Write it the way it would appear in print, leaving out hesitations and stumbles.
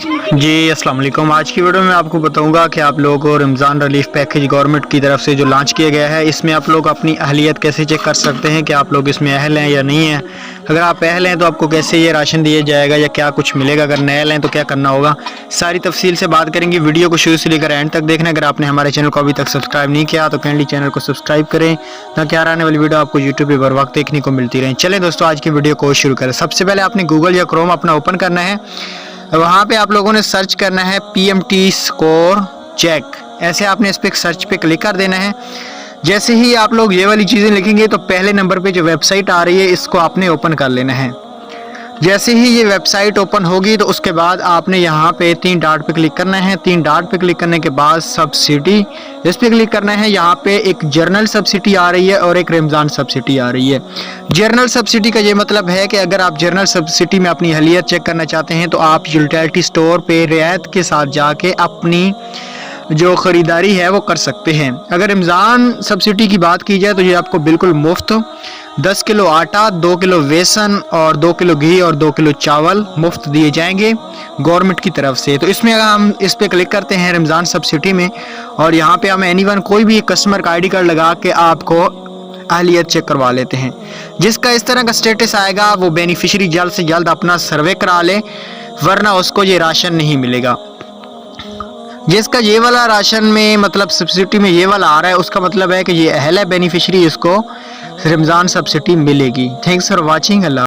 जी अस्सलाम वालेकुम। आज की वीडियो में आपको बताऊंगा कि आप लोगों को रमज़ान रिलीफ पैकेज गवर्नमेंट की तरफ से जो लॉन्च किया गया है, इसमें आप लोग अपनी अहलियत कैसे चेक कर सकते हैं कि आप लोग इसमें अहल हैं या नहीं हैं। अगर आप अहल हैं तो आपको कैसे ये राशन दिया जाएगा या क्या कुछ मिलेगा, अगर नए हैं तो क्या करना होगा, सारी तफसील से बात करेंगे। वीडियो को शुरू से लेकर एंड तक देखना। अगर आपने हमारे चैनल को अभी तक सब्सक्राइब नहीं किया तो काइंडली चैनल को सब्सक्राइब करें ताकि आने वाली वीडियो आपको यूट्यूब पर बर वक्त देखने को मिलती रहे। चलें दोस्तों, आज की वीडियो को शुरू करें। सबसे पहले आपने गूगल या क्रोम अपना ओपन करना है। वहाँ पे आप लोगों ने सर्च करना है PMT स्कोर चेक। ऐसे आपने इस पर सर्च पे क्लिक कर देना है। जैसे ही आप लोग ये वाली चीज़ें लिखेंगे तो पहले नंबर पे जो वेबसाइट आ रही है इसको आपने ओपन कर लेना है। जैसे ही ये वेबसाइट ओपन होगी तो उसके बाद आपने यहाँ पे 3 डॉट पे क्लिक करना है। 3 डॉट पे क्लिक करने के बाद सब्सिडी इस पे क्लिक करना है। यहाँ पे एक जर्नल सब्सिडी आ रही है और एक रमज़ान सब्सिडी आ रही है। जर्नल सब्सिडी का ये मतलब है कि अगर आप जर्नल सब्सिडी में अपनी अहलियत चेक करना चाहते हैं तो आप यूटिलिटी स्टोर पे रियायत के साथ जाके अपनी जो ख़रीदारी है वो कर सकते हैं। अगर रमज़ान सब्सिडी की बात की जाए तो ये आपको बिल्कुल मुफ्त 10 किलो आटा, 2 किलो बेसन और 2 किलो घी और 2 किलो चावल मुफ्त दिए जाएंगे गवर्नमेंट की तरफ से। तो इसमें अगर हम इस पर क्लिक करते हैं रमज़ान सब्सिडी में, और यहाँ पे हम एनीवन कोई भी कस्टमर का ID कार्ड लगा के आपको अहलियत चेक करवा लेते हैं। जिसका इस तरह का स्टेटस आएगा वो बेनिफिशरी जल्द से जल्द अपना सर्वे करा ले, वरना उसको ये राशन नहीं मिलेगा। जिसका ये वाला राशन में मतलब सब्सिडी में ये वाला आ रहा है, उसका मतलब है कि ये अहल है बेनिफिशरी, इसको रमज़ान सब्सिडी मिलेगी। Thanks for watching. अल्लाह।